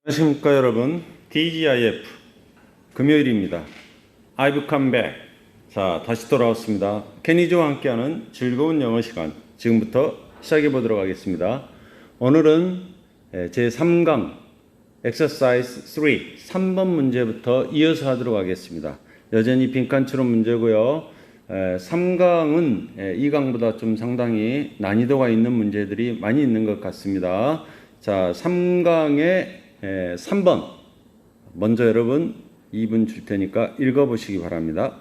안녕하십니까 여러분. TGIF 금요일입니다. I've come back. 자, 다시 돌아왔습니다. 케니조와 함께하는 즐거운 영어 시간 지금부터 시작해 보도록 하겠습니다. 오늘은 제3강 exercise 3 3번 문제부터 이어서 하도록 하겠습니다. 여전히 빈칸처럼 문제고요. 3강은 2강보다 좀 상당히 난이도가 있는 문제들이 많이 있는 것 같습니다. 자, 3강의 3번 먼저 여러분 2분 줄 테니까 읽어보시기 바랍니다.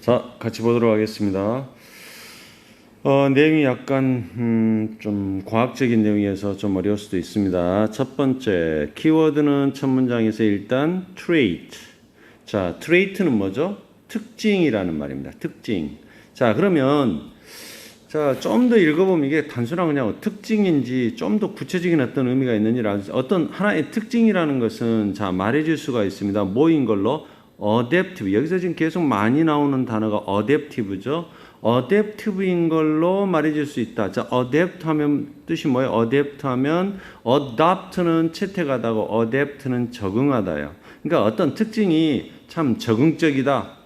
자, 같이 보도록 하겠습니다. 내용이 약간 좀 과학적인 내용이어서 좀 어려울 수도 있습니다. 첫 번째, 키워드는 첫 문장에서 일단 trait. 자, trait는 뭐죠? 특징이라는 말입니다. 특징. 자, 그러면 자, 좀 더 읽어보면 이게 단순한 그냥 특징인지 좀 더 구체적인 어떤 의미가 있는지라 어떤 하나의 특징이라는 것은 자, 말해줄 수가 있습니다. 뭐인 걸로? adaptive. 여기서 지금 계속 많이 나오는 단어가 adaptive죠. adaptive인 걸로 말해줄 수 있다. 자, adapt 하면 뜻이 뭐예요? adapt 하면 adopt는 채택하다고 adapt는 적응하다요. 그러니까 어떤 특징이 참 적응적이다.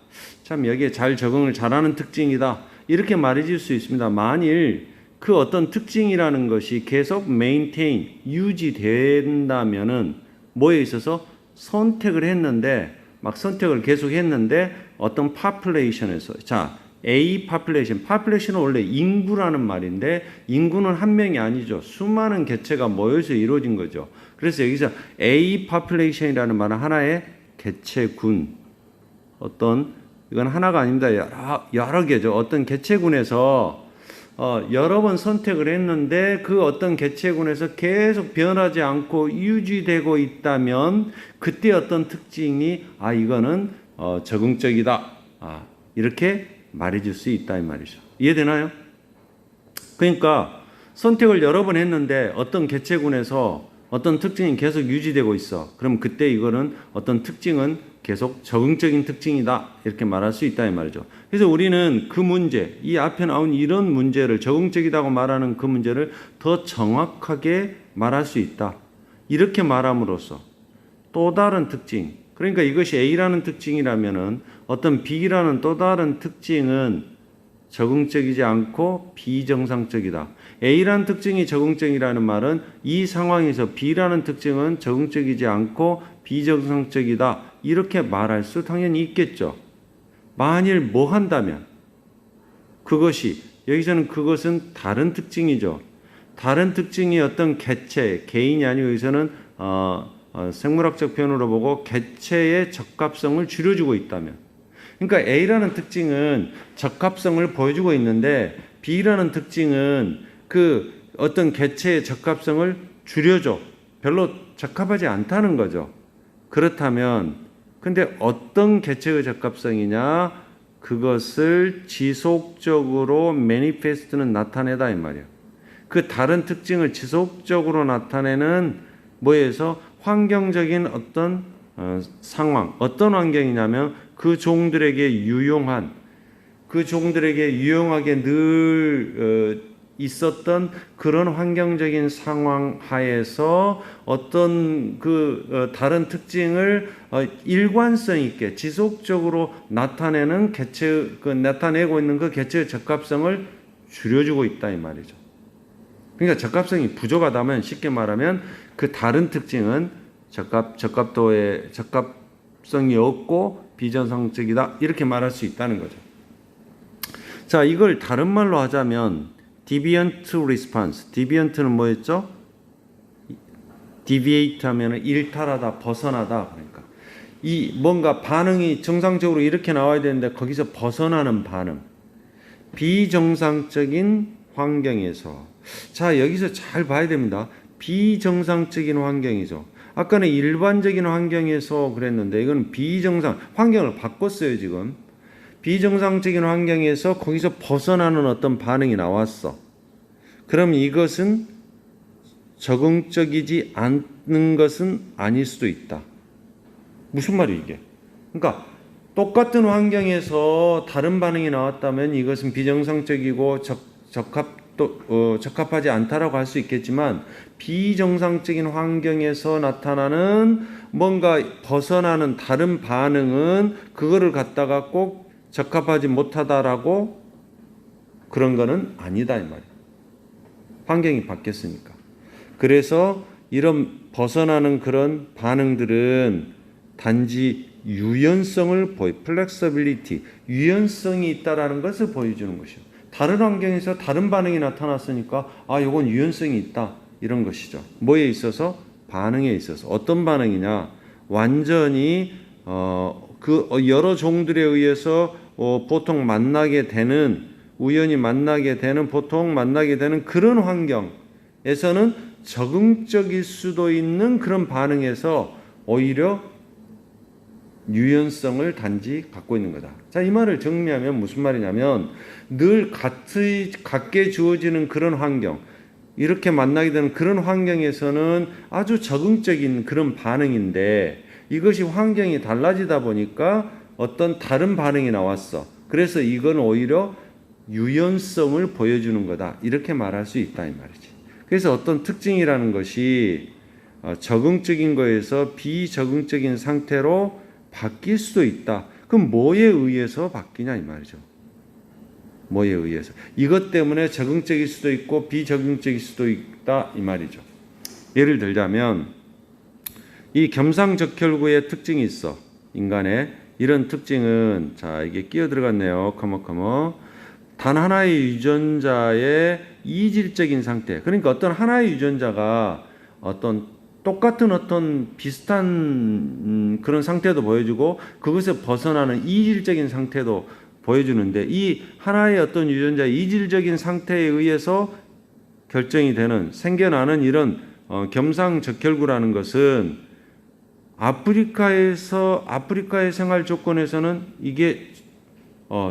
참 여기에 잘 적응을 잘하는 특징이다. 이렇게 말해줄 수 있습니다. 만일 그 어떤 특징이라는 것이 계속 maintain, 유지된다면은 뭐에 있어서 선택을 했는데 막 선택을 계속 했는데 어떤 population에서 자, A population은 원래 인구라는 말인데 인구는 한 명이 아니죠. 수많은 개체가 모여서 이루어진 거죠. 그래서 여기서 A population이라는 말은 하나의 개체군 어떤 이건 하나가 아닙니다. 여러 개죠. 어떤 개체군에서 여러 번 선택을 했는데 그 어떤 개체군에서 계속 변하지 않고 유지되고 있다면 그때 어떤 특징이 이거는 적응적이다. 이렇게 말해줄 수 있다 이 말이죠. 이해되나요? 그러니까 선택을 여러 번 했는데 어떤 개체군에서 어떤 특징이 계속 유지되고 있어. 그럼 그때 이거는 어떤 특징은 계속 적응적인 특징이다. 이렇게 말할 수 있다 이 말이죠. 그래서 우리는 그 문제, 이 앞에 나온 이런 문제를 적응적이다고 말하는 그 문제를 더 정확하게 말할 수 있다. 이렇게 말함으로써 또 다른 특징, 그러니까 이것이 A라는 특징이라면은 어떤 B라는 또 다른 특징은 적응적이지 않고 비정상적이다. A라는 특징이 적응적이라는 말은 이 상황에서 B라는 특징은 적응적이지 않고 비정상적이다. 이렇게 말할 수 당연히 있겠죠. 만일 뭐 한다면 그것이 여기서는 그것은 다른 특징이죠. 다른 특징이 어떤 개체, 개인이 아니고 여기서는 생물학적 표현으로 보고 개체의 적합성을 줄여주고 있다면, 그러니까 A라는 특징은 적합성을 보여주고 있는데 B라는 특징은 그 어떤 개체의 적합성을 줄여줘. 별로 적합하지 않다는 거죠. 그렇다면 근데 어떤 개체의 적합성이냐? 그것을 지속적으로 매니페스트는 나타내다 이 말이에요. 그 다른 특징을 지속적으로 나타내는 뭐에서 환경적인 어떤 상황, 어떤 환경이냐면 그 종들에게 유용한, 그 종들에게 유용하게 늘 있었던 그런 환경적인 상황 하에서 어떤 다른 특징을 일관성 있게 지속적으로 나타내는 나타내고 있는 그 개체의 적합성을 줄여주고 있다 이 말이죠. 그러니까 적합성이 부족하다면 쉽게 말하면 그 다른 특징은 적합성이 없고 비정상적이다 이렇게 말할 수 있다는 거죠. 자, 이걸 다른 말로 하자면 deviant response. deviant는 뭐였죠? deviate 하면은 일탈하다, 벗어나다. 그러니까 이 뭔가 반응이 정상적으로 이렇게 나와야 되는데 거기서 벗어나는 반응. 비정상적인 환경에서. 자, 여기서 잘 봐야 됩니다. 비정상적인 환경이죠. 아까는 일반적인 환경에서 그랬는데 이건 비정상, 환경을 바꿨어요, 지금. 비정상적인 환경에서 거기서 벗어나는 어떤 반응이 나왔어. 그럼 이것은 적응적이지 않는 것은 아닐 수도 있다. 무슨 말이에요, 이게? 그러니까 똑같은 환경에서 다른 반응이 나왔다면 이것은 비정상적이고 적합하지 않다라고 할 수 있겠지만 비정상적인 환경에서 나타나는 뭔가 벗어나는 다른 반응은 그거를 갖다가 꼭 적합하지 못하다라고 그런 거는 아니다 이 말이에요. 환경이 바뀌었으니까. 그래서 이런 벗어나는 그런 반응들은 단지 유연성을 플렉서빌리티, 유연성이 있다라는 것을 보여주는 것이요. 다른 환경에서 다른 반응이 나타났으니까 이건 유연성이 있다 이런 것이죠. 뭐에 있어서? 반응에 있어서. 어떤 반응이냐? 완전히 여러 종들에 의해서 보통 우연히 보통 만나게 되는 그런 환경에서는 적응적일 수도 있는 그런 반응에서 오히려 유연성을 단지 갖고 있는 거다. 자, 이 말을 정리하면 무슨 말이냐면 늘 같게 주어지는 그런 환경, 이렇게 만나게 되는 그런 환경에서는 아주 적응적인 그런 반응인데 이것이 환경이 달라지다 보니까 어떤 다른 반응이 나왔어. 그래서 이건 오히려 유연성을 보여주는 거다. 이렇게 말할 수 있다 이 말이지. 그래서 어떤 특징이라는 것이 적응적인 거에서 비적응적인 상태로 바뀔 수도 있다. 그럼 뭐에 의해서 바뀌냐 이 말이죠. 뭐에 의해서. 이것 때문에 적응적일 수도 있고 비적응적일 수도 있다 이 말이죠. 예를 들자면 이 겸상적혈구의 특징이 있어. 인간의 이런 특징은 자 이게 끼어 들어갔네요. 단 하나의 유전자의 이질적인 상태. 그러니까 어떤 하나의 유전자가 똑같은 비슷한 그런 상태도 보여주고 그것에 벗어나는 이질적인 상태도 보여주는데 이 하나의 어떤 유전자의 이질적인 상태에 의해서 생겨나는 이런 겸상적혈구라는 것은 아프리카의 생활 조건에서는 이게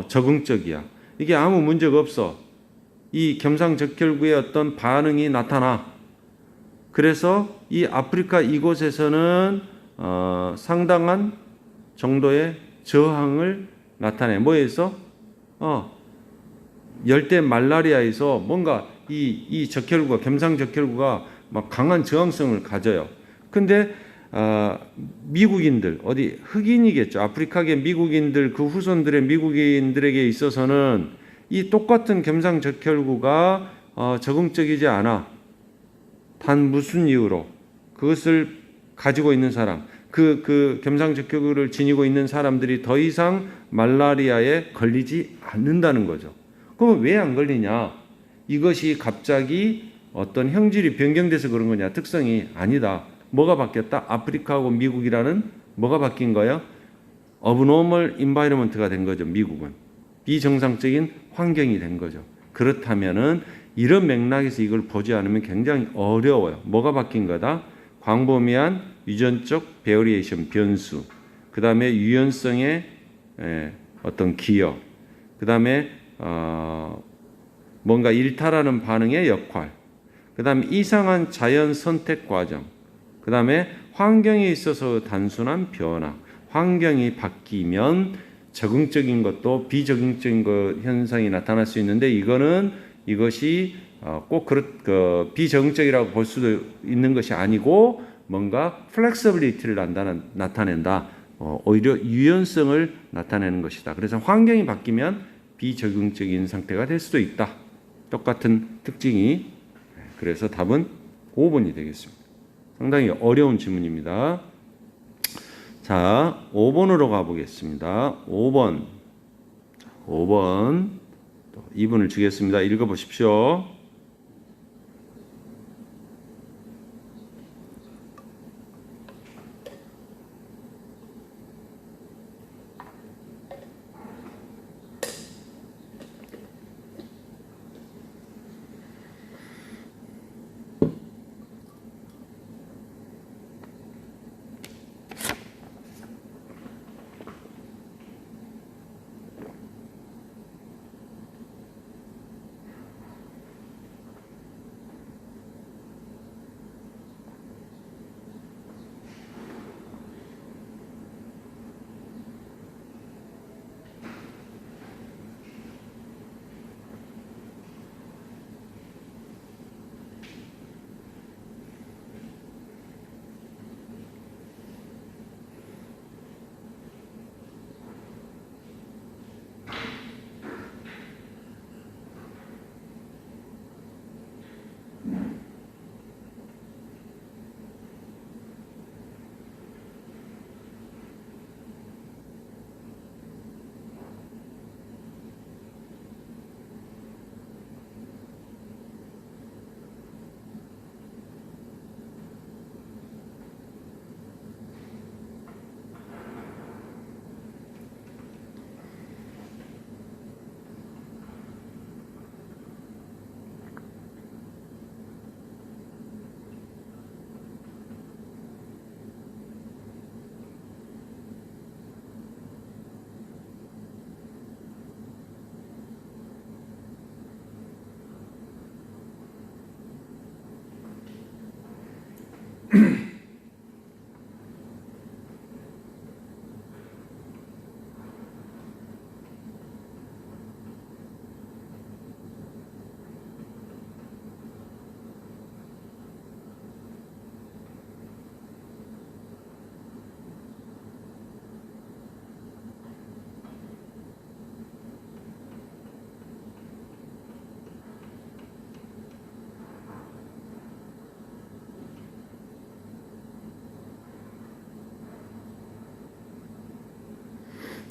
적응적이야. 이게 아무 문제가 없어. 이 겸상적혈구의 어떤 반응이 나타나. 그래서 이 아프리카 이곳에서는 상당한 정도의 저항을 나타내. 뭐에서? 열대 말라리아에서 뭔가 이 적혈구가 겸상적혈구가 막 강한 저항성을 가져요. 근데 미국인들 흑인이겠죠. 아프리카계 미국인들 그 후손들의 미국인들에게 있어서는 이 똑같은 겸상적혈구가 적응적이지 않아. 단 무슨 이유로 그것을 가지고 있는 사람, 그 겸상적혈구를 지니고 있는 사람들이 더 이상 말라리아에 걸리지 않는다는 거죠. 그러면 왜 안 걸리냐? 이것이 갑자기 어떤 형질이 변경돼서 그런 거냐? 특성이 아니다. 뭐가 바뀌었다? 아프리카하고 미국이라는 뭐가 바뀐 거예요? abnormal environment가 된 거죠. 미국은 비정상적인 환경이 된 거죠. 그렇다면은 이런 맥락에서 이걸 보지 않으면 굉장히 어려워요. 뭐가 바뀐 거다? 광범위한 유전적 베어리에이션 변수, 그 다음에 유연성의 어떤 기여, 그 다음에 뭔가 일탈하는 반응의 역할, 그 다음에 이상한 자연 선택 과정, 그 다음에 환경에 있어서 단순한 변화. 환경이 바뀌면 적응적인 것도 비적응적인 것 현상이 나타날 수 있는데 이것이 꼭 비적응적이라고 볼 수도 있는 것이 아니고 뭔가 플렉서빌리티를 나타낸다. 오히려 유연성을 나타내는 것이다. 그래서 환경이 바뀌면 비적응적인 상태가 될 수도 있다. 똑같은 특징이. 그래서 답은 5번이 되겠습니다. 상당히 어려운 질문입니다. 자, 5번으로 가보겠습니다. 5번. 5번. 2번을 주겠습니다. 읽어보십시오.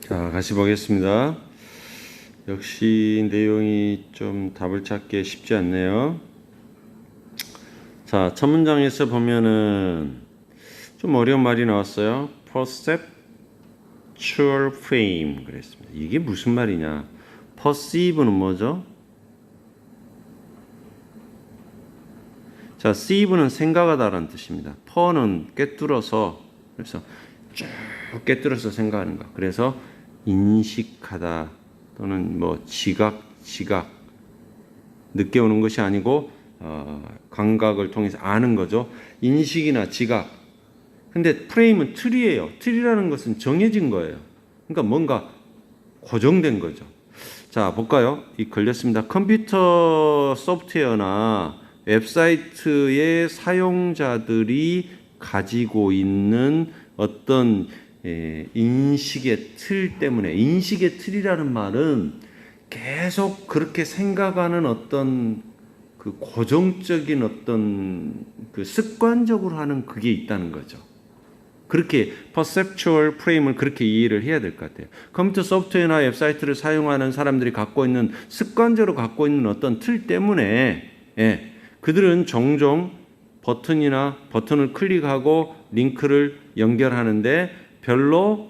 자, 같이 보겠습니다. 역시 내용이 좀 답을 찾기 쉽지 않네요. 자, 첫 문장에서 보면은 좀 어려운 말이 나왔어요. perceptual frame 그랬습니다. 이게 무슨 말이냐? perceive는 뭐죠? 자, seive는 생각하다라는 뜻입니다. per는 꿰뚫어서, 그래서 쭉 꿰뚫어서 생각하는 거. 그래서 인식하다 또는 뭐 지각 느껴오는 것이 아니고 감각을 통해서 아는 거죠. 인식이나 지각. 근데 프레임은 틀이에요. 틀이라는 것은 정해진 거예요. 그러니까 뭔가 고정된 거죠. 자, 볼까요? 이 걸렸습니다. 컴퓨터 소프트웨어나 웹사이트의 사용자들이 가지고 있는 어떤 인식의 틀 때문에, 인식의 틀이라는 말은 계속 그렇게 생각하는 어떤 그 고정적인 어떤 그 습관적으로 하는 그게 있다는 거죠. 그렇게 perceptual frame을 그렇게 이해를 해야 될 것 같아요. 컴퓨터 소프트웨어나 웹사이트를 사용하는 사람들이 갖고 있는 습관적으로 갖고 있는 어떤 틀 때문에 그들은 종종 버튼을 클릭하고 링크를 연결하는데 별로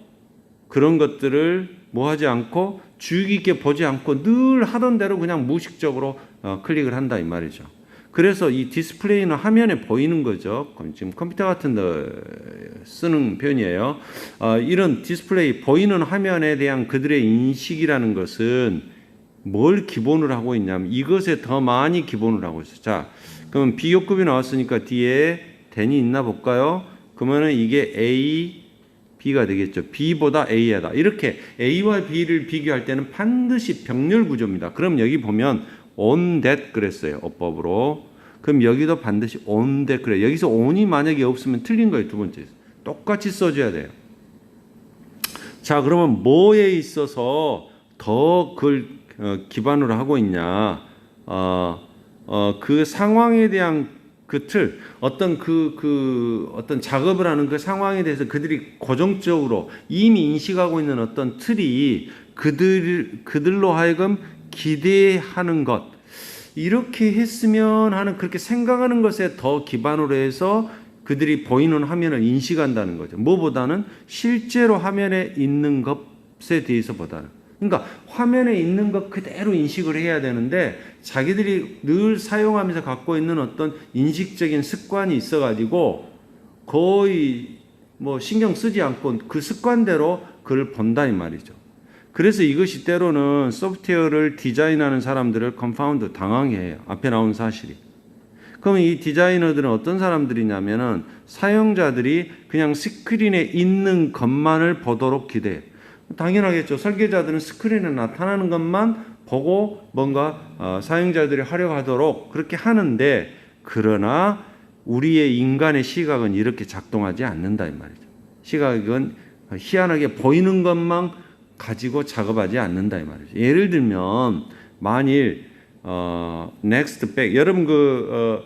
그런 것들을 뭐 하지 않고 주의 깊게 보지 않고 늘 하던 대로 그냥 무의식적으로 클릭을 한다 이 말이죠. 그래서 이 디스플레이는 화면에 보이는 거죠. 지금 컴퓨터 같은 데 쓰는 표현이에요. 이런 디스플레이, 보이는 화면에 대한 그들의 인식이라는 것은 뭘 기본으로 하고 있냐면 이것에 더 많이 기본으로 하고 있어요. 자, 그럼 비교급이 나왔으니까 뒤에 than이 있나 볼까요? 그러면은 이게 A, B가 되겠죠. B보다 A하다. 이렇게 A와 B를 비교할 때는 반드시 병렬 구조입니다. 그럼 여기 보면 on that 그랬어요. 어법으로. 그럼 여기도 반드시 on that 그래요. 여기서 on이 만약에 없으면 틀린 거예요. 두 번째. 똑같이 써줘야 돼요. 자, 그러면 뭐에 있어서 더 그걸 기반으로 하고 있냐? 그 상황에 대한 그 틀, 어떤 어떤 작업을 하는 그 상황에 대해서 그들이 고정적으로 이미 인식하고 있는 어떤 틀이 그들로 하여금 기대하는 것, 이렇게 했으면 하는 그렇게 생각하는 것에 더 기반으로 해서 그들이 보이는 화면을 인식한다는 거죠. 뭐보다는 실제로 화면에 있는 것에 대해서보다는. 그러니까 화면에 있는 것 그대로 인식을 해야 되는데 자기들이 늘 사용하면서 갖고 있는 어떤 인식적인 습관이 있어가지고 거의 뭐 신경 쓰지 않고 그 습관대로 그걸 본다 이 말이죠. 그래서 이것이 때로는 소프트웨어를 디자인하는 사람들을 컨파운드 당하게 해요. 앞에 나온 사실이. 그럼 이 디자이너들은 어떤 사람들이냐면은 사용자들이 그냥 스크린에 있는 것만을 보도록 기대해요. 당연하겠죠. 설계자들은 스크린에 나타나는 것만 보고 뭔가 사용자들이 활용하도록 그렇게 하는데, 그러나 우리의 인간의 시각은 이렇게 작동하지 않는다 이 말이죠. 시각은 희한하게 보이는 것만 가지고 작업하지 않는다 이 말이죠. 예를 들면 만일 next back, 여러분 그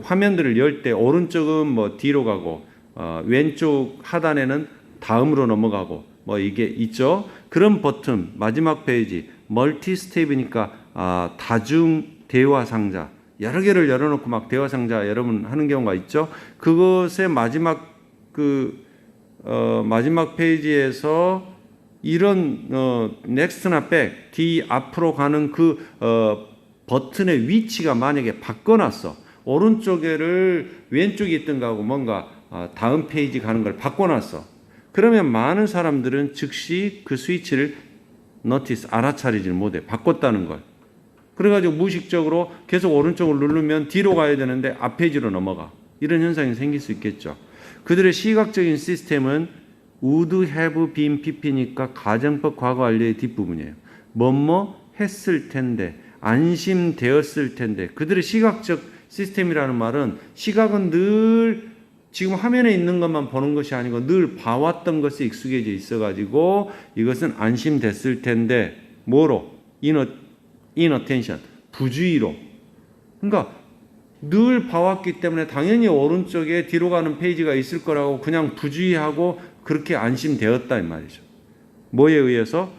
화면들을 열 때 오른쪽은 뭐 뒤로 가고 왼쪽 하단에는 다음으로 넘어가고 뭐 이게 있죠. 그런 버튼 마지막 페이지 멀티 스텝이니까 다중 대화 상자 여러 개를 열어놓고 막 대화 상자 여러분 하는 경우가 있죠. 그것의 마지막 마지막 페이지에서 이런 넥스트나 백 뒤 앞으로 가는 그 버튼의 위치가 만약에 바꿔놨어. 오른쪽에를 왼쪽에 있던 거하고 뭔가 다음 페이지 가는 걸 바꿔놨어. 그러면 많은 사람들은 즉시 그 스위치를 알아차리질 못해. 바꿨다는 걸. 그래가지고 무의식적으로 계속 오른쪽을 누르면 뒤로 가야 되는데 앞 페이지로 넘어가. 이런 현상이 생길 수 있겠죠. 그들의 시각적인 시스템은 would have been pp니까 가정법 과거 완료의 뒷부분이에요. 뭐뭐 했을 텐데, 안심되었을 텐데. 그들의 시각적 시스템이라는 말은 시각은 늘 지금 화면에 있는 것만 보는 것이 아니고 늘 봐왔던 것에 익숙해져 있어가지고 이것은 안심됐을 텐데 뭐로? inattention, 부주의로. 그러니까 늘 봐왔기 때문에 당연히 오른쪽에 뒤로 가는 페이지가 있을 거라고 그냥 부주의하고 그렇게 안심되었다 이 말이죠. 뭐에 의해서?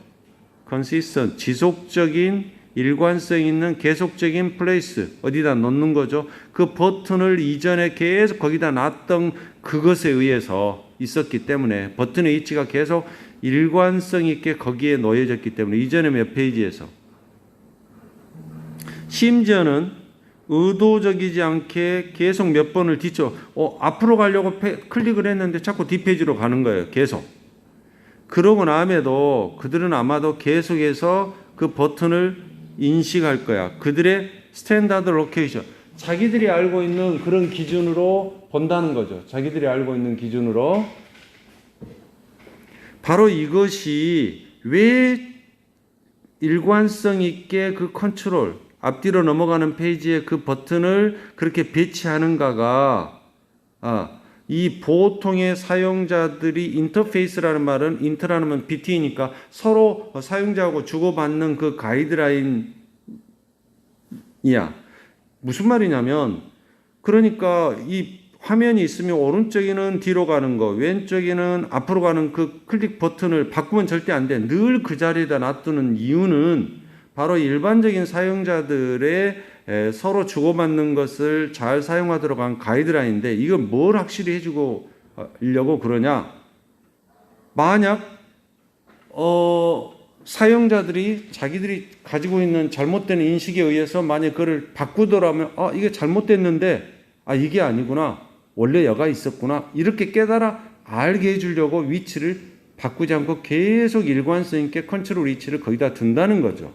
consistent, 지속적인 일관성 있는 계속적인 플레이스, 어디다 놓는 거죠. 그 버튼을 이전에 계속 거기다 놨던 그것에 의해서 있었기 때문에 버튼의 위치가 계속 일관성 있게 거기에 놓여졌기 때문에 이전에 몇 페이지에서 심지어는 의도적이지 않게 계속 몇 번을 앞으로 가려고 클릭을 했는데 자꾸 뒷페이지로 가는 거예요. 계속. 그러고 남에도 그들은 아마도 계속해서 그 버튼을 인식할 거야. 그들의 스탠다드 로케이션, 자기들이 알고 있는 그런 기준으로 본다는 거죠. 자기들이 알고 있는 기준으로. 바로 이것이 왜 일관성 있게 그 컨트롤, 앞뒤로 넘어가는 페이지에 그 버튼을 그렇게 배치하는가가 이 보통의 사용자들이 인터페이스라는 말은 인터라는 건 BT니까 서로 사용자하고 주고받는 그 가이드라인이야. 무슨 말이냐면 그러니까 이 화면이 있으면 오른쪽에는 뒤로 가는 거, 왼쪽에는 앞으로 가는 그 클릭 버튼을 바꾸면 절대 안 돼. 늘 그 자리에다 놔두는 이유는 바로 일반적인 사용자들의 서로 주고받는 것을 잘 사용하도록 한 가이드라인인데 이걸 뭘 확실히 해주고 려고 그러냐? 만약 사용자들이 자기들이 가지고 있는 잘못된 인식에 의해서 만약 그걸 바꾸더라면 이게 잘못됐는데 이게 아니구나, 원래 여가 있었구나, 이렇게 깨달아 알게 해주려고 위치를 바꾸지 않고 계속 일관성 있게 컨트롤 위치를 거기다 둔다는 거죠.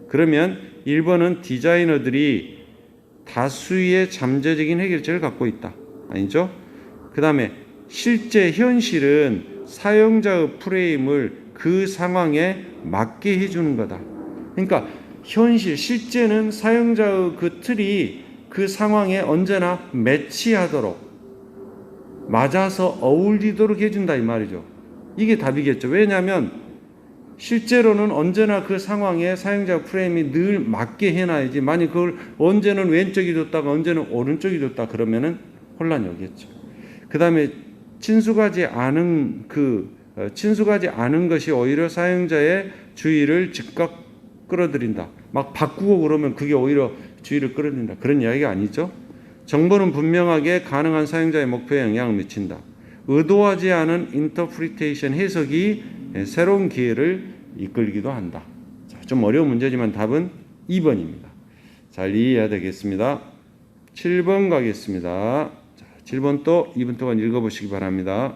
그러면 1번은 디자이너들이 다수의 잠재적인 해결책을 갖고 있다, 아니죠? 그 다음에 실제 현실은 사용자의 프레임을 그 상황에 맞게 해주는 거다. 그러니까 실제는 사용자의 그 틀이 그 상황에 언제나 매치하도록, 맞아서 어울리도록 해준다 이 말이죠. 이게 답이겠죠. 왜냐하면 실제로는 언제나 그 상황에 사용자 프레임이 늘 맞게 해놔야지, 만약 그걸 언제는 왼쪽이 뒀다가 언제는 오른쪽이 뒀다 그러면은 혼란이 오겠죠. 그 다음에 친숙하지 않은 것이 오히려 사용자의 주의를 즉각 끌어들인다. 막 바꾸고 그러면 그게 오히려 주의를 끌어들인다, 그런 이야기가 아니죠. 정보는 분명하게 가능한 사용자의 목표에 영향을 미친다. 의도하지 않은 인터프리테이션, 해석이 새로운 기회를 이끌기도 한다. 자, 좀 어려운 문제지만 답은 2번입니다. 잘 이해해야 되겠습니다. 7번 가겠습니다. 자, 7번 또 2분 동안 읽어보시기 바랍니다.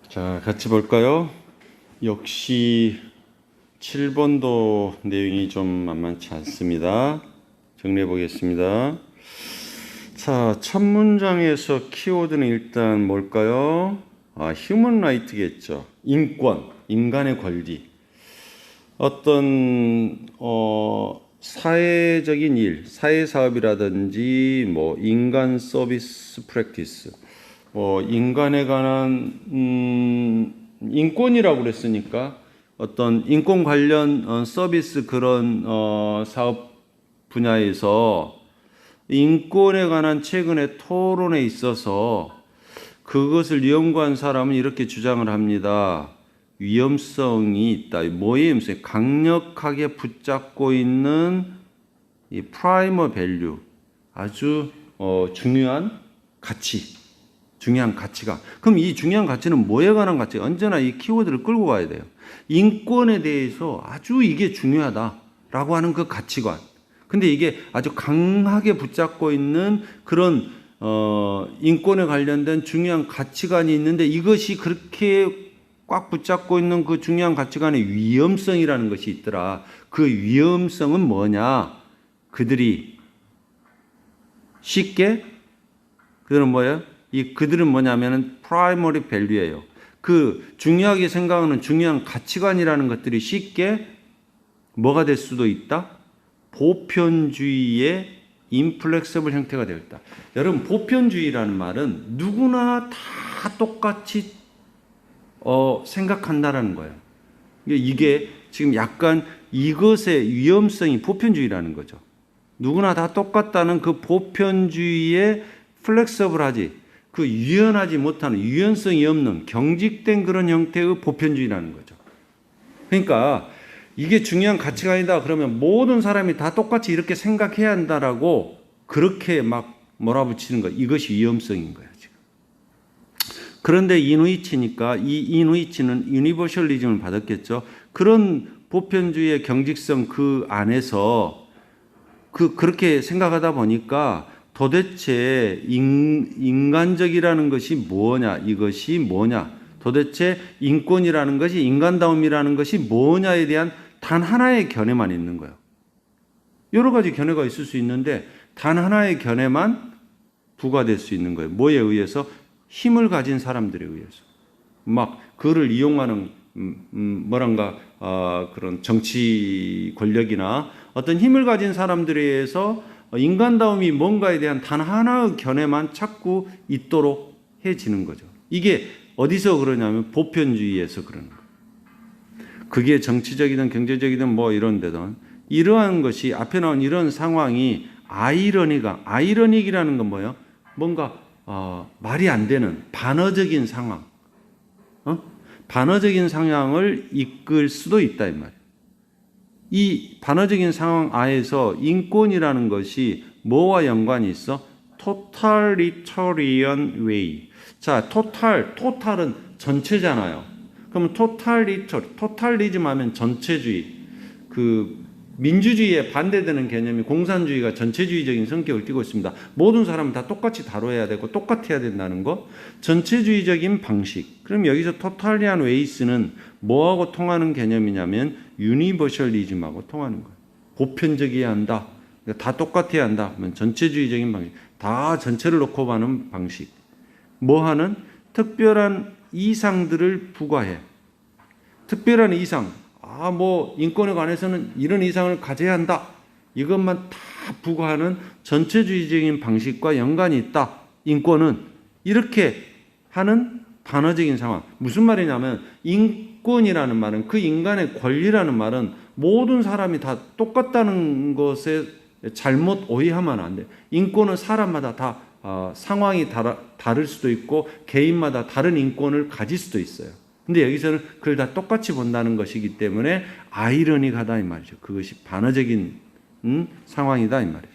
자, 같이 볼까요? 역시 7번도 내용이 좀 만만치 않습니다. 정리해 보겠습니다. 자, 첫 문장에서 키워드는 일단 뭘까요? 휴먼 라이트겠죠. 인권, 인간의 권리. 어떤 사회적인 일, 사회 사업이라든지 뭐 인간 서비스 프랙티스, 인간에 관한 인권이라고 그랬으니까 어떤 인권 관련 서비스 그런 사업 분야에서 인권에 관한 최근의 토론에 있어서 그것을 연구한 사람은 이렇게 주장을 합니다. 위험성이 있다. 뭐의 위험성이? 강력하게 붙잡고 있는 이 프라이머 밸류, 아주 중요한 가치, 중요한 가치가. 그럼 이 중요한 가치는 뭐에 관한 가치? 언제나 이 키워드를 끌고 가야 돼요. 인권에 대해서 아주 이게 중요하다라고 하는 그 가치관. 근데 이게 아주 강하게 붙잡고 있는 그런 인권에 관련된 중요한 가치관이 있는데 이것이 그렇게 꽉 붙잡고 있는 그 중요한 가치관의 위험성이라는 것이 있더라. 그 위험성은 뭐냐? 그들이 쉽게 그들은 뭐예요? 그들은 뭐냐면은 프라이머리 밸류예요. 그 중요하게 생각하는 중요한 가치관이라는 것들이 쉽게 뭐가 될 수도 있다? 보편주의의 인플렉서블 형태가 되었다. 여러분, 보편주의라는 말은 누구나 다 똑같이 생각한다라는 거예요. 이게 지금 약간 이것의 위험성이 보편주의라는 거죠. 누구나 다 똑같다는 그 보편주의의 플렉서블하지, 그 유연하지 못하는, 유연성이 없는 경직된 그런 형태의 보편주의라는 거죠. 그러니까 이게 중요한 가치관이다 그러면 모든 사람이 다 똑같이 이렇게 생각해야 한다라고 그렇게 막 몰아붙이는 거, 이것이 위험성인 거야 지금. 그런데 이누이치니까 이 이누이치는 유니버셜리즘을 받았겠죠. 그런 보편주의의 경직성 그 안에서 그렇게 생각하다 보니까 도대체 인간적이라는 것이 뭐냐, 이것이 뭐냐, 도대체 인권이라는 것이, 인간다움이라는 것이 뭐냐에 대한 단 하나의 견해만 있는 거예요. 여러 가지 견해가 있을 수 있는데 단 하나의 견해만 부과될 수 있는 거예요. 뭐에 의해서? 힘을 가진 사람들에 의해서. 막 그를 이용하는 그런 정치 권력이나 어떤 힘을 가진 사람들에 의해서 인간다움이 뭔가에 대한 단 하나의 견해만 찾고 있도록 해지는 거죠. 이게 어디서 그러냐면 보편주의에서 그러는 거예요. 그게 정치적이든 경제적이든 뭐 이런 데든 이러한 것이 앞에 나온 이런 상황이 아이러닉이라는 건 뭐예요? 뭔가 말이 안 되는 반어적인 상황, 반어적인 상황을 이끌 수도 있다 이 말이에요. 이 반어적인 상황 하에서 인권이라는 것이 뭐와 연관이 있어? totalitarian way. 자, total은 전체잖아요. 그럼 토탈리즘 하면 전체주의. 그 민주주의에 반대되는 개념이 공산주의가 전체주의적인 성격을 띠고 있습니다. 모든 사람은 다 똑같이 다뤄야 되고 똑같아야 된다는 거. 전체주의적인 방식. 그럼 여기서 토탈리안 웨이스는 뭐하고 통하는 개념이냐면 유니버셜리즘하고 통하는 거예요. 보편적이어야 한다. 다 똑같아야 한다. 그러면 전체주의적인 방식. 다 전체를 놓고 가는 방식. 뭐하는? 특별한 이상들을 부과해. 특별한 이상. 뭐 인권에 관해서는 이런 이상을 가져야 한다. 이것만 다 부과하는 전체주의적인 방식과 연관이 있다. 인권은 이렇게 하는 반어적인 상황. 무슨 말이냐면 인권이라는 말은, 그 인간의 권리라는 말은 모든 사람이 다 똑같다는 것에 잘못 오해하면 안 돼. 인권은 사람마다 다 상황이 다를 수도 있고 개인마다 다른 인권을 가질 수도 있어요. 근데 여기서는 그걸 다 똑같이 본다는 것이기 때문에 아이러니하다 이 말이죠. 그것이 반어적인 상황이다 이 말이죠.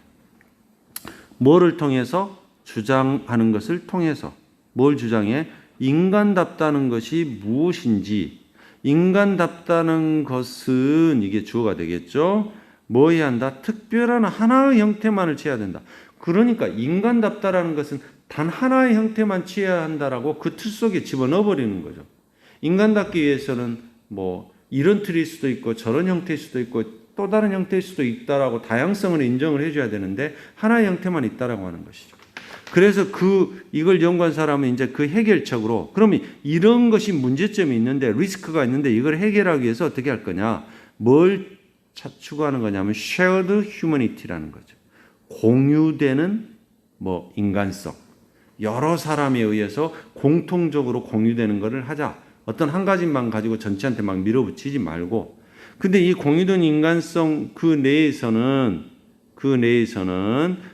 뭐를 통해서? 주장하는 것을 통해서. 뭘 주장해? 인간답다는 것이 무엇인지. 인간답다는 것은 이게 주어가 되겠죠. 뭐 해야 한다? 특별한 하나의 형태만을 취해야 된다. 그러니까 인간답다라는 것은 단 하나의 형태만 취해야 한다라고 그 틀 속에 집어넣어 버리는 거죠. 인간답기 위해서는 뭐 이런 틀일 수도 있고 저런 형태일 수도 있고 또 다른 형태일 수도 있다라고 다양성을 인정을 해줘야 되는데 하나의 형태만 있다라고 하는 것이죠. 그래서 이걸 연구한 사람은 이제 그 해결책으로, 그러면 이런 것이 문제점이 있는데, 리스크가 있는데 이걸 해결하기 위해서 어떻게 할 거냐? 뭘 추구하는 거냐면 shared humanity라는 거죠. 공유되는 뭐 인간성. 여러 사람에 의해서 공통적으로 공유되는 것을 하자. 어떤 한 가지만 가지고 전체한테 막 밀어붙이지 말고. 근데 이 공유된 인간성 그 내에서는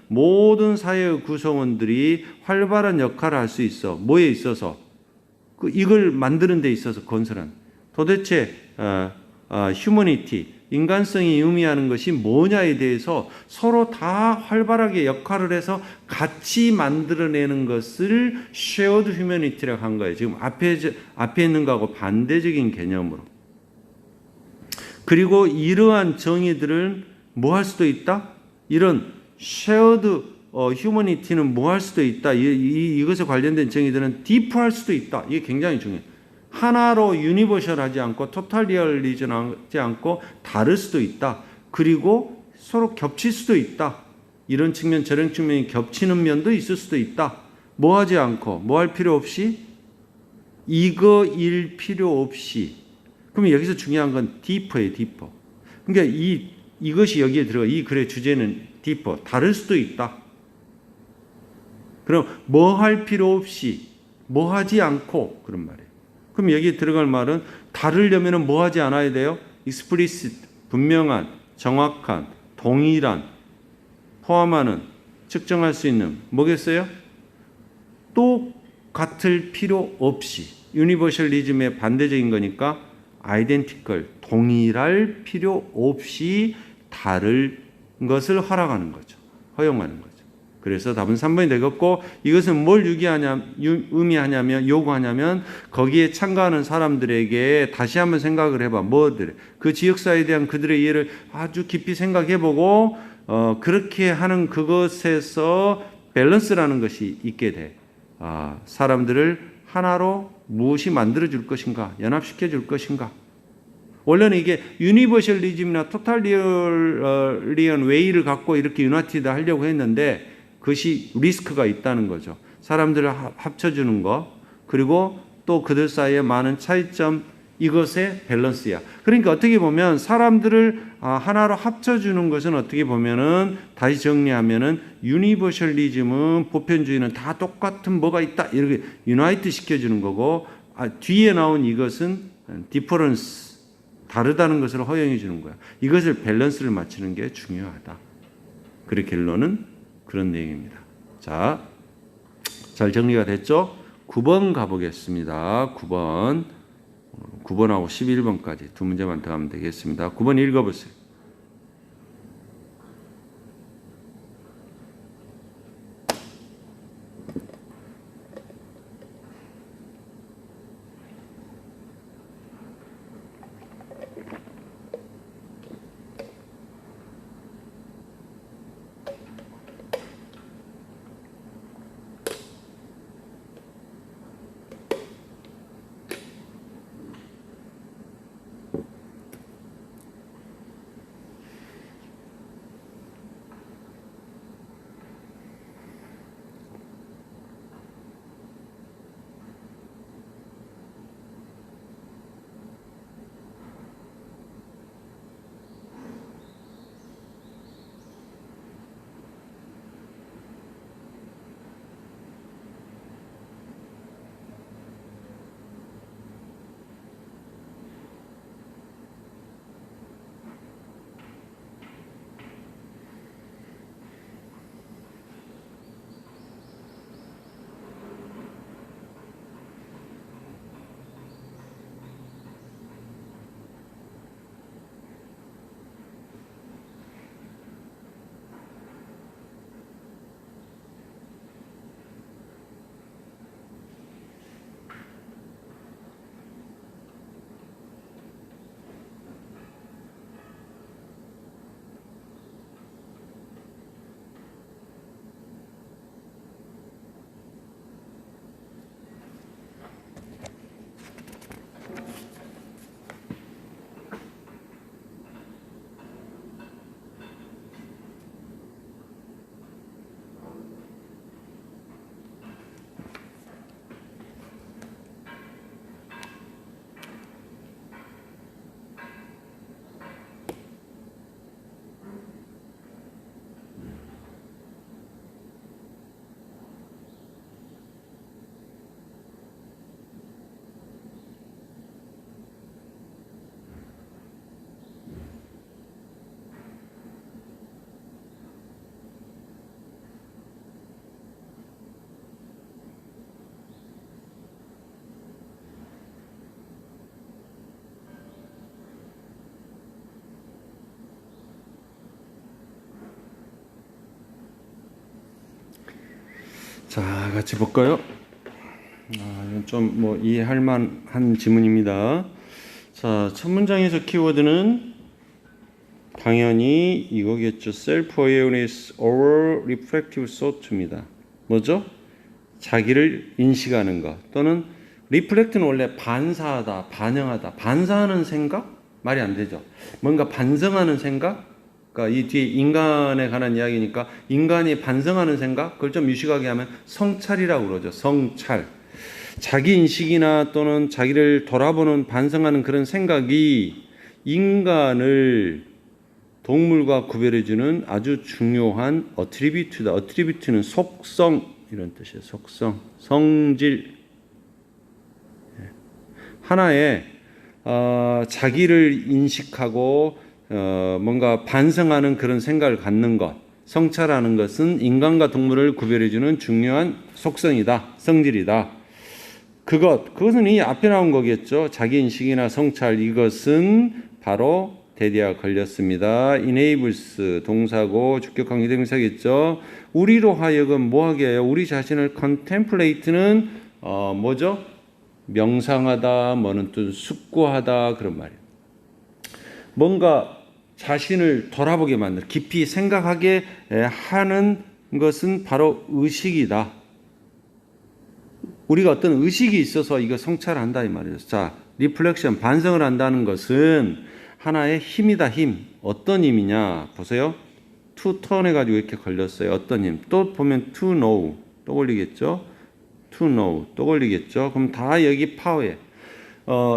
모든 사회의 구성원들이 활발한 역할을 할 수 있어. 뭐에 있어서? 이걸 만드는 데 있어서 건설한. 도대체 휴머니티, 인간성이 의미하는 것이 뭐냐에 대해서 서로 다 활발하게 역할을 해서 같이 만들어내는 것을 shared humanity라고 한 거예요. 지금 앞에 있는 거하고 반대적인 개념으로. 그리고 이러한 정의들은 뭐 할 수도 있다? 이런 shared humanity는 뭐 할 수도 있다. 이것에 관련된 정의들은 deep할 수도 있다. 이게 굉장히 중요해요. 하나로 유니버셜하지 않고 토탈리얼리즘하지 않고 다를 수도 있다. 그리고 서로 겹칠 수도 있다. 이런 측면 저런 측면이 겹치는 면도 있을 수도 있다. 뭐 하지 않고 뭐 할 필요 없이 이거일 필요 없이. 그러면 여기서 중요한 건 디퍼예요. 디퍼. 그러니까 이것이 여기에 들어가. 이 글의 주제는 디퍼. 다를 수도 있다. 그럼 뭐 할 필요 없이 뭐 하지 않고 그런 말이에요. 그럼 여기에 들어갈 말은 다르려면 뭐 하지 않아야 돼요? explicit, 분명한, 정확한, 동일한, 포함하는, 측정할 수 있는 뭐겠어요? 똑같을 필요 없이 유니버셜리즘의 반대적인 거니까 identical, 동일할 필요 없이 다를 것을 허락하는 거죠. 허용하는 거죠. 그래서 답은 3번이 되겠고 이것은 뭘 의미하냐면 요구하냐면 거기에 참가하는 사람들에게 다시 한번 생각을 해봐. 뭐들 그 지역사회에 대한 그들의 이해를 아주 깊이 생각해보고 그렇게 하는 그것에서 밸런스라는 것이 있게 돼. 사람들을 하나로 무엇이 만들어줄 것인가, 연합시켜 줄 것인가. 원래는 이게 유니버셜리즘이나 토탈리언 웨이를 갖고 이렇게 유나티드 하려고 했는데 그것이 리스크가 있다는 거죠. 사람들을 합쳐주는 거, 그리고 또 그들 사이에 많은 차이점, 이것의 밸런스야. 그러니까 어떻게 보면 사람들을 하나로 합쳐주는 것은 어떻게 보면은 다시 정리하면은 유니버셜리즘은 보편주의는 다 똑같은 뭐가 있다 이렇게 유나이트 시켜주는 거고 뒤에 나온 이것은 디퍼런스 다르다는 것을 허용해 주는 거야. 이것을 밸런스를 맞추는 게 중요하다. 그의 결론은 그런 내용입니다. 자, 잘 정리가 됐죠? 9번 가보겠습니다. 9번하고 11번까지 두 문제만 더 하면 되겠습니다. 9번 읽어보세요. 자, 같이 볼까요? 이건 좀 뭐 이해할 만한 지문입니다. 자, 첫 문장에서 키워드는 당연히 이거겠죠. Self-awareness or reflective thought입니다. 뭐죠? 자기를 인식하는 것 또는 reflect는 원래 반사하다, 반영하다. 반사하는 생각? 말이 안 되죠. 뭔가 반성하는 생각? 그러니까 이 뒤에 인간에 관한 이야기니까 인간이 반성하는 생각? 그걸 좀 유식하게 하면 성찰이라고 그러죠. 성찰. 자기 인식이나 또는 자기를 돌아보는 반성하는 그런 생각이 인간을 동물과 구별해주는 아주 중요한 어트리뷰트다. 어트리뷰트는 속성 이런 뜻이에요. 속성, 성질. 하나의 자기를 인식하고 뭔가 반성하는 그런 생각을 갖는 것, 성찰하는 것은 인간과 동물을 구별해주는 중요한 속성이다. 성질이다. 그것은 이 앞에 나온 거겠죠. 자기 인식이나 성찰 이것은 바로 대디아 걸렸습니다. enables 동사고 주격 관계 대명사겠죠. 우리로 하여금 뭐하게 해요? 우리 자신을 contemplate는 뭐죠? 명상하다, 뭐는 또 숙고하다 그런 말이에요. 뭔가 자신을 돌아보게 만들, 깊이 생각하게 하는 것은 바로 의식이다. 우리가 어떤 의식이 있어서 이거 성찰한다 이 말이죠. 자, 리플렉션 반성을 한다는 것은 하나의 힘이다. 힘. 어떤 힘이냐? 보세요. to turn 해가지고 이렇게 걸렸어요. 어떤 힘? 또 보면 to know 또 걸리겠죠. to know 또 걸리겠죠. 그럼 다 여기 파워에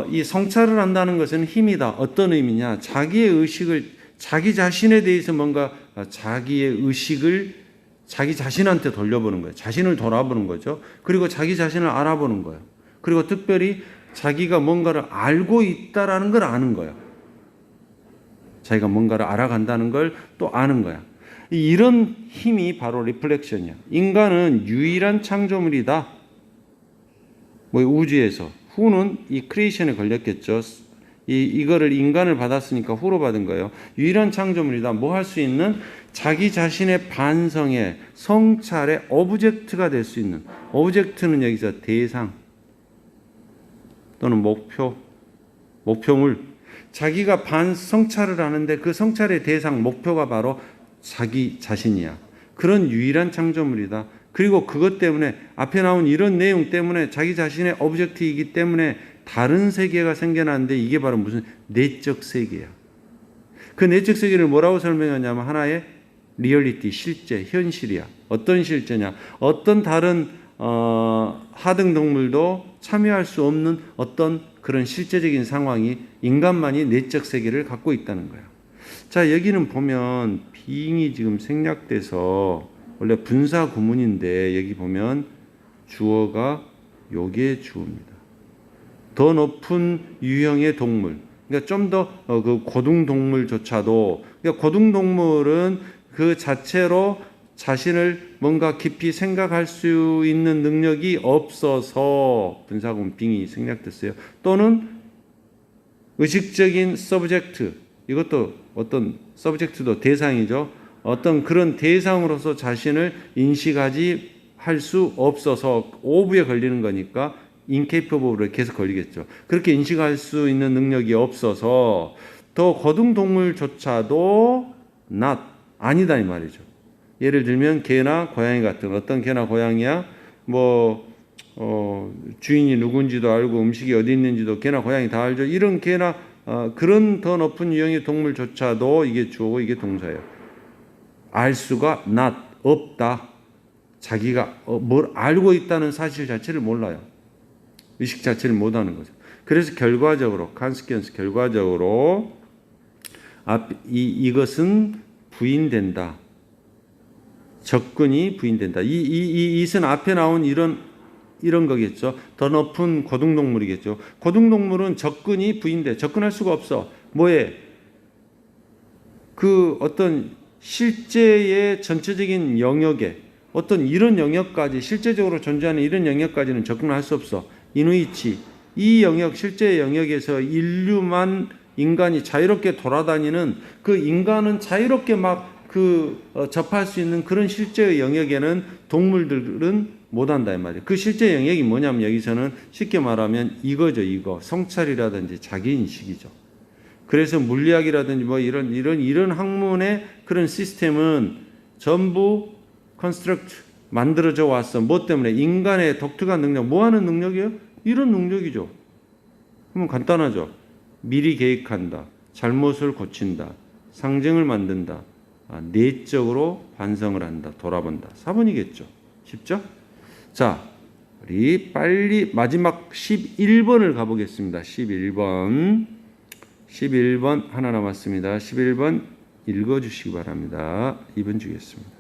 이 성찰을 한다는 것은 힘이다. 어떤 의미냐? 자기의 의식을 자기 자신에 대해서 뭔가 자기의 의식을 자기 자신한테 돌려보는 거예요. 자신을 돌아보는 거죠. 그리고 자기 자신을 알아보는 거예요. 그리고 특별히 자기가 뭔가를 알고 있다라는 걸 아는 거예요. 자기가 뭔가를 알아간다는 걸 또 아는 거야. 이런 힘이 바로 리플렉션이야. 인간은 유일한 창조물이다. 뭐 우주에서. 후는 이 크리에이션에 걸렸겠죠. 이거를 인간을 받았으니까 후로 받은 거예요. 유일한 창조물이다. 뭐 할 수 있는 자기 자신의 반성에 성찰의 오브젝트가 될 수 있는 오브젝트는 여기서 대상 또는 목표물 자기가 성찰을 하는데 그 성찰의 대상 목표가 바로 자기 자신이야. 그런 유일한 창조물이다. 그리고 그것 때문에 앞에 나온 이런 내용 때문에 자기 자신의 오브젝트이기 때문에 다른 세계가 생겨나는데 이게 바로 무슨 내적 세계야. 그 내적 세계를 뭐라고 설명하냐면 하나의 리얼리티, 실제, 현실이야. 어떤 실제냐? 어떤 다른 하등 동물도 참여할 수 없는 어떤 그런 실제적인 상황이 인간만이 내적 세계를 갖고 있다는 거야. 자, 여기는 보면 being이 지금 생략돼서 원래 분사 구문인데 여기 보면 주어가 요게 주어입니다. 더 높은 유형의 동물. 그러니까 좀 더 그 고등 동물조차도 그러니까 고등 동물은 그 자체로 자신을 뭔가 깊이 생각할 수 있는 능력이 없어서 분사구문 빙이 생략됐어요. 또는 의식적인 서브젝트 이것도 어떤 서브젝트도 대상이죠. 어떤 그런 대상으로서 자신을 인식하지 할 수 없어서 오브에 걸리는 거니까 incapable로 계속 걸리겠죠. 그렇게 인식할 수 있는 능력이 없어서 더 고등 동물조차도 not 아니다 이 말이죠. 예를 들면 개나 고양이 같은 어떤 개나 고양이야 주인이 누군지도 알고 음식이 어디 있는지도 개나 고양이 다 알죠. 이런 개나 그런 더 높은 유형의 동물조차도 이게 주어고 이게 동사예요. 알 수가 not 없다. 자기가 뭘 알고 있다는 사실 자체를 몰라요. 의식 자체를 못하는 거죠. 그래서 결과적으로 consequence 결과적으로 이것은 부인된다. 접근이 부인된다. 이것은 앞에 나온 이런 거겠죠. 더 높은 고등동물이겠죠. 고등동물은 접근이 부인돼. 접근할 수가 없어. 뭐에? 그 어떤 실제의 전체적인 영역에 어떤 이런 영역까지 실제적으로 존재하는 이런 영역까지는 접근할 수 없어. 이누이치 이 영역 실제 영역에서 인간이 자유롭게 돌아다니는 그 인간은 자유롭게 막 접할 수 있는 그런 실제의 영역에는 동물들은 못한다 이 말이에요. 그 실제 영역이 뭐냐면 여기서는 쉽게 말하면 이거죠. 이거 성찰이라든지 자기인식이죠. 그래서 물리학이라든지 뭐 이런 학문의 그런 시스템은 전부 컨스트럭트 만들어져 왔어. 뭐 때문에? 인간의 독특한 능력. 뭐 하는 능력이에요? 이런 능력이죠. 그러면 간단하죠. 미리 계획한다. 잘못을 고친다. 상징을 만든다. 내적으로 반성을 한다. 돌아본다. 4번이겠죠. 쉽죠? 자, 우리 빨리 마지막 11번을 가보겠습니다. 11번 하나 남았습니다. 11번 읽어주시기 바랍니다. 2번 주겠습니다.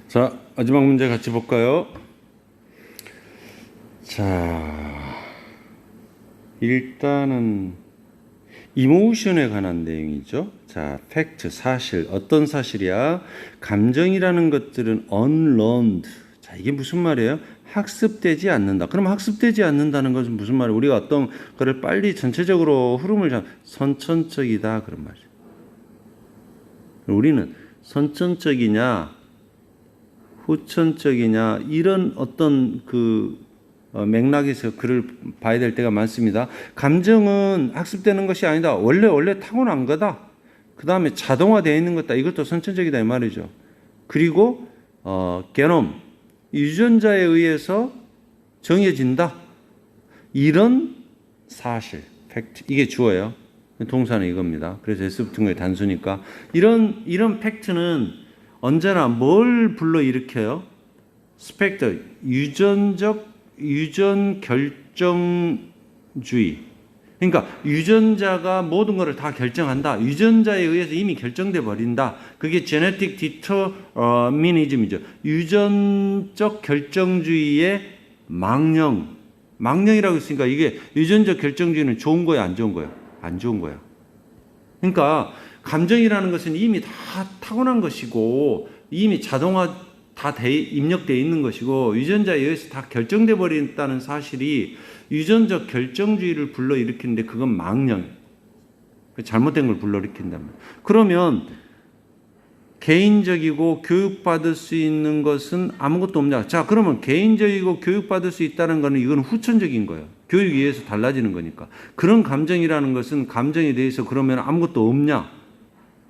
자, 마지막 문제 같이 볼까요? 자, 일단은 이모션에 관한 내용이죠. 자, 팩트, 사실. 어떤 사실이야? 감정이라는 것들은 unlearned. 자, 이게 무슨 말이에요? 학습되지 않는다. 그럼 학습되지 않는다는 것은 무슨 말이에요? 우리가 어떤 거를 빨리 전체적으로 흐름을 선천적이다. 그런 말이죠. 우리는 선천적이냐 후천적이냐 이런 어떤 맥락에서 글을 봐야 될 때가 많습니다. 감정은 학습되는 것이 아니다. 원래 타고난 거다. 그 다음에 자동화되어 있는 것다. 이것도 선천적이다 이 말이죠. 그리고 게놈 유전자에 의해서 정해진다. 이런 사실, 팩트 이게 주어예요. 동사는 이겁니다. 그래서 S 붙은 거에 단수니까 이런 팩트는 언제나 뭘 불러일으켜요? 스펙터, 유전 결정주의. 그러니까 유전자가 모든 것을 다 결정한다. 유전자에 의해서 이미 결정돼 버린다. 그게 genetic determinism이죠. 유전적 결정주의의 망령이라고 했으니까 이게 유전적 결정주의는 좋은 거야, 안 좋은 거야? 안 좋은 거야. 그러니까 감정이라는 것은 이미 다 타고난 것이고 이미 자동화 다 입력되어 있는 것이고 유전자에 의해서 다 결정돼 버린다는 사실이 유전적 결정주의를 불러일으키는데 그건 망령, 잘못된 걸 불러일으킨다면 그러면 개인적이고 교육받을 수 있는 것은 아무것도 없냐? 자, 그러면 개인적이고 교육받을 수 있다는 것은 이건 후천적인 거예요. 교육에 의해서 달라지는 거니까. 그런 감정이라는 것은 감정에 대해서 그러면 아무것도 없냐?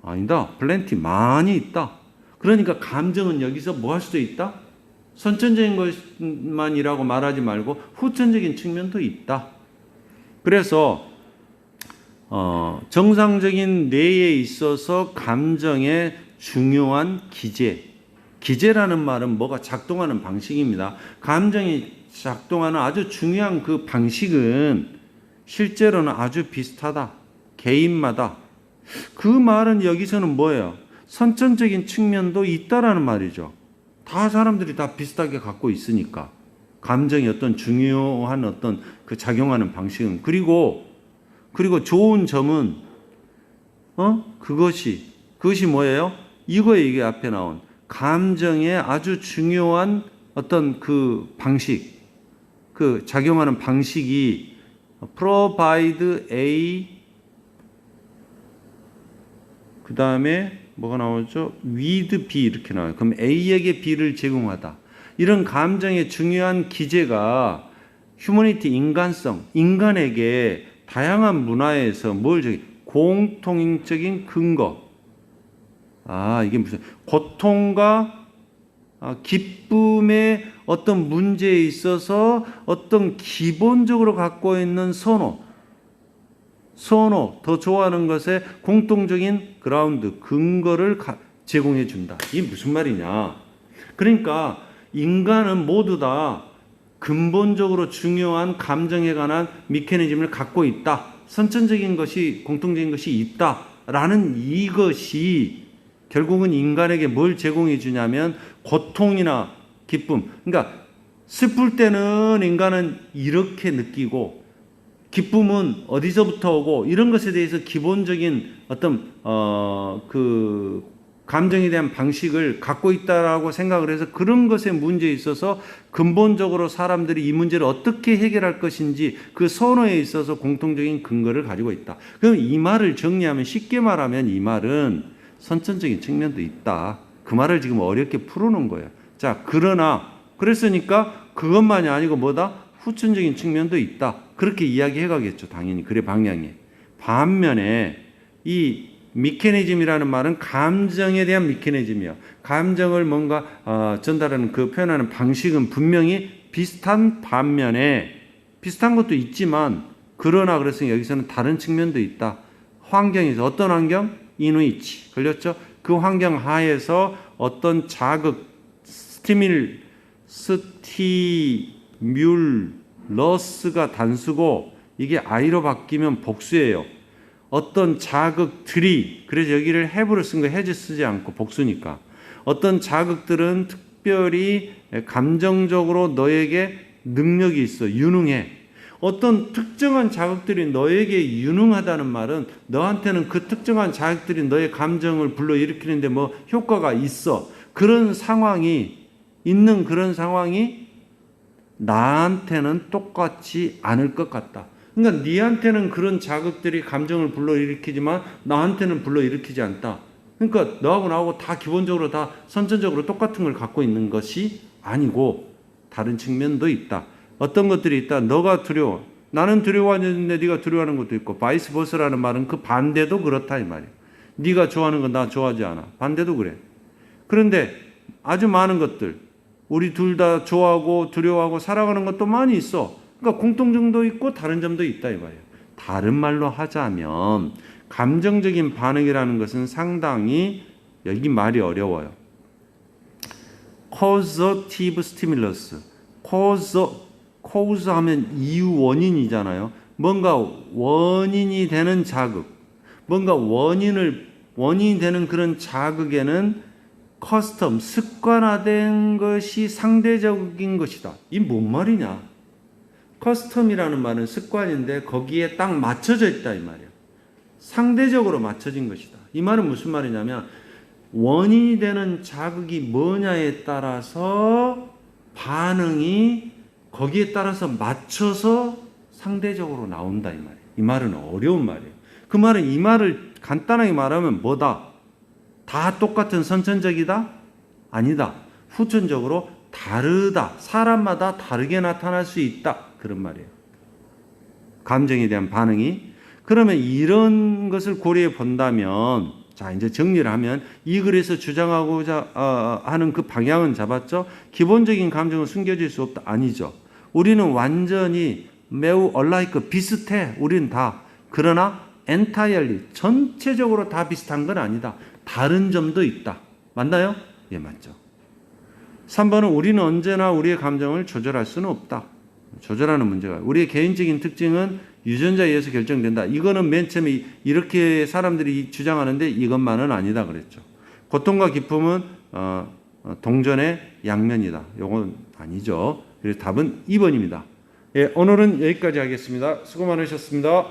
아니다. 플랜티 많이 있다. 그러니까 감정은 여기서 뭐 할 수도 있다? 선천적인 것만이라고 말하지 말고 후천적인 측면도 있다. 그래서 정상적인 뇌에 있어서 감정의 중요한 기제라는 말은 뭐가 작동하는 방식입니다. 감정이 작동하는 아주 중요한 그 방식은 실제로는 아주 비슷하다. 개인마다. 그 말은 여기서는 뭐예요? 선천적인 측면도 있다라는 말이죠. 다 사람들이 다 비슷하게 갖고 있으니까. 감정이 어떤 중요한 어떤 그 작용하는 방식은. 그리고 좋은 점은, 그것이 뭐예요? 이게 앞에 나온 감정의 아주 중요한 어떤 그 방식, 그 작용하는 방식이 provide A, 그 다음에 뭐가 나오죠? with B 이렇게 나와요. 그럼 A에게 B를 제공하다. 이런 감정의 중요한 기제가 휴머니티, 인간성, 인간에게 다양한 문화에서 공통적인 근거. 이게 무슨 고통과 기쁨의 어떤 문제에 있어서 어떤 기본적으로 갖고 있는 선호, 더 좋아하는 것에 공통적인 그라운드, 근거를 제공해 준다. 이게 무슨 말이냐? 그러니까 인간은 모두 다 근본적으로 중요한 감정에 관한 미케니즘을 갖고 있다. 선천적인 것이, 공통적인 것이 있다라는 이것이 결국은 인간에게 뭘 제공해 주냐면 고통이나 기쁨. 그러니까 슬플 때는 인간은 이렇게 느끼고 기쁨은 어디서부터 오고 이런 것에 대해서 기본적인 어떤 그 감정에 대한 방식을 갖고 있다라고 생각을 해서 그런 것에 문제에 있어서 근본적으로 사람들이 이 문제를 어떻게 해결할 것인지 그 선호에 있어서 공통적인 근거를 가지고 있다. 그럼 이 말을 정리하면, 쉽게 말하면 이 말은 선천적인 측면도 있다. 그 말을 지금 어렵게 풀어놓은 거예요. 자, 그랬으니까 그것만이 아니고 뭐다? 후천적인 측면도 있다. 그렇게 이야기해 가겠죠. 당연히. 그래, 방향이. 반면에 이 미케니즘이라는 말은 감정에 대한 미케니즘이야. 감정을 뭔가 전달하는 그 표현하는 방식은 분명히 비슷한 반면에 비슷한 것도 있지만 그러나 그래서 여기서는 다른 측면도 있다. 환경에서 어떤 환경? 이누이치. 걸렸죠? 그 환경 하에서 어떤 자극, 스티뮬러스가 단수고 이게 I로 바뀌면 복수예요. 어떤 자극들이, 그래서 여기를 have로 쓴 거 has 쓰지 않고 복수니까. 어떤 자극들은 특별히 감정적으로 너에게 능력이 있어. 유능해. 어떤 특정한 자극들이 너에게 유능하다는 말은 너한테는 그 특정한 자극들이 너의 감정을 불러일으키는데 뭐 효과가 있어. 그런 상황이 나한테는 똑같지 않을 것 같다. 그러니까 니한테는 그런 자극들이 감정을 불러일으키지만 나한테는 불러일으키지 않다. 그러니까 너하고 나하고 다 기본적으로 다 선천적으로 똑같은 걸 갖고 있는 것이 아니고 다른 측면도 있다. 어떤 것들이 있다. 너가 두려워. 나는 두려워하는데 네가 두려워하는 것도 있고 바이스 버스라는 말은 그 반대도 그렇다 이 말이야. 네가 좋아하는 건 나 좋아하지 않아. 반대도 그래. 그런데 아주 많은 것들 우리 둘 다 좋아하고 두려워하고 살아가는 것도 많이 있어. 그러니까 공통점도 있고 다른 점도 있다 이 말이에요. 다른 말로 하자면 감정적인 반응이라는 것은 상당히 여기 말이 어려워요. causative stimulus. cause 하면 이유 원인이잖아요. 뭔가 원인이 되는 자극. 뭔가 원인이 되는 그런 자극에는 커스텀, 습관화된 것이 상대적인 것이다. 이 뭔 말이냐? 커스텀이라는 말은 습관인데 거기에 딱 맞춰져 있다 이 말이야. 상대적으로 맞춰진 것이다. 이 말은 무슨 말이냐면 원인이 되는 자극이 뭐냐에 따라서 반응이 거기에 따라서 맞춰서 상대적으로 나온다 이 말이에요. 이 말은 어려운 말이에요. 그 말은 이 말을 간단하게 말하면 뭐다? 다 똑같은 선천적이다? 아니다. 후천적으로 다르다. 사람마다 다르게 나타날 수 있다. 그런 말이에요. 감정에 대한 반응이. 그러면 이런 것을 고려해 본다면, 자, 이제 정리를 하면 이 글에서 주장하고자 하는 그 방향은 잡았죠? 기본적인 감정은 숨겨질 수 없다. 아니죠. 우리는 완전히 매우 alike, 비슷해. 우리는 다. 그러나 entirely, 전체적으로 다 비슷한 건 아니다. 다른 점도 있다. 맞나요? 예, 맞죠. 3번은 우리는 언제나 우리의 감정을 조절할 수는 없다. 조절하는 문제가. 우리의 개인적인 특징은 유전자에 의해서 결정된다. 이거는 맨 처음에 이렇게 사람들이 주장하는데 이것만은 아니다 그랬죠. 고통과 기쁨은 동전의 양면이다. 이건 아니죠. 그래서 답은 2번입니다. 예, 오늘은 여기까지 하겠습니다. 수고 많으셨습니다.